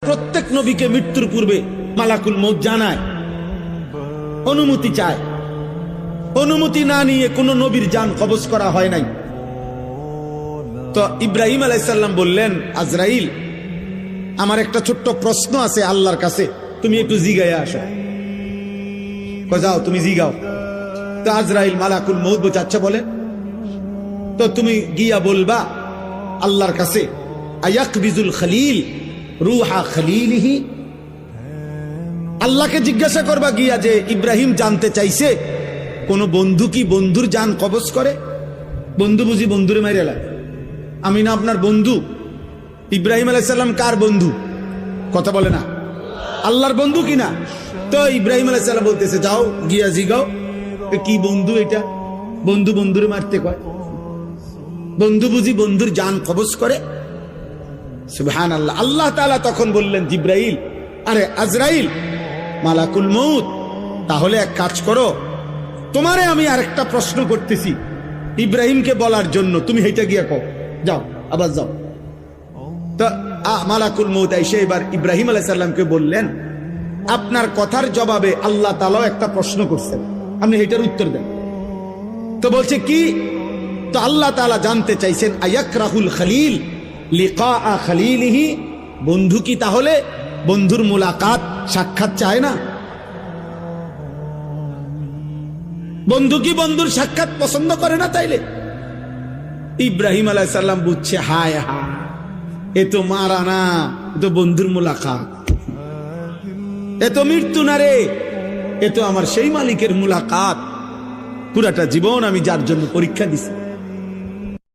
প্রত্যেক নবীকে মৃত্যুর পূর্বে মালাকুল মউত জানায়, অনুমতি চায়। অনুমতি না নিয়ে কোন নবীর জান কবজ করা হয় নাই। তো ইব্রাহিম আলাইহিস সালাম বললেন, আজরাইল, আমার একটা ছোট্ট প্রশ্ন আছে আল্লাহর কাছে, তুমি একটু জিগাইয়া আসো। যাও তুমি জিগাও। তো আজরাইল মালাকুল মউত বোঝাচ্ছে বলে, তো তুমি গিয়া বলবা আল্লাহর কাছে, আয়াকবিজুল খলিল রুহা খলিলিহি। আল্লাহকে জিজ্ঞাসা করবা গিয়া যে ইব্রাহিম জানতে চাইছে কোন বন্ধু কি বন্ধুর জান কবজ করে? বন্ধু বুঝি বন্ধুরে মাইরে লাগে? আমি না আপনার বন্ধু? ইব্রাহিম আলাইহিস সালাম কার বন্ধু? কথা বলে না, আল্লাহর বন্ধু কিনা? তো ইব্রাহিম আলাইহিস সালাম বলতেছে, যাও গিয়া জিগাও কি বন্ধু এটা? বন্ধু বন্ধুরে মারতে কয়? বন্ধু বুঝি বন্ধুর জান কবজ করে? সুবহানাল্লাহ। আল্লাহ তাআলা তখন বললেন, জিব্রাইল, আরে আজরাইল, মালাকুল মউত, তাহলে এক কাজ করো, তোমারে আমি আরেকটা প্রশ্ন করতেছি ইব্রাহিমকে বলার জন্য, তুমি হেঁটে গিয়া কও, যাও, আবার যাও। তো মালাকুল মউত এসে এবার ইব্রাহিম আলাইহিস সালামকে বললেন, আপনার কথার জবাবে আল্লাহ তাআলা একটা প্রশ্ন করছেন, আপনি এটার উত্তর দেন। তো বলছে কি? তো আল্লাহ তাআলা জানতে চাইছেন, আয়াকরাহুল খলিল লিকা খলিলিহি, বন্ধু কি তাহলে বন্ধুর মুলাকাত সাক্ষাৎ চায় না? বন্ধু কি বন্ধুর সাক্ষাৎ পছন্দ করে না? তাইলে ইব্রাহিম আলাইহিস সালাম বুঝছে, হায় হায়, এ তো মারা না, এ তো বন্ধুর মুলাকাত, এ তো মৃত্যু না রে, এ তো আমার সেই মালিকের মুলাকাত, পুরাটা জীবন আমি যার জন্য পরীক্ষা দিছি।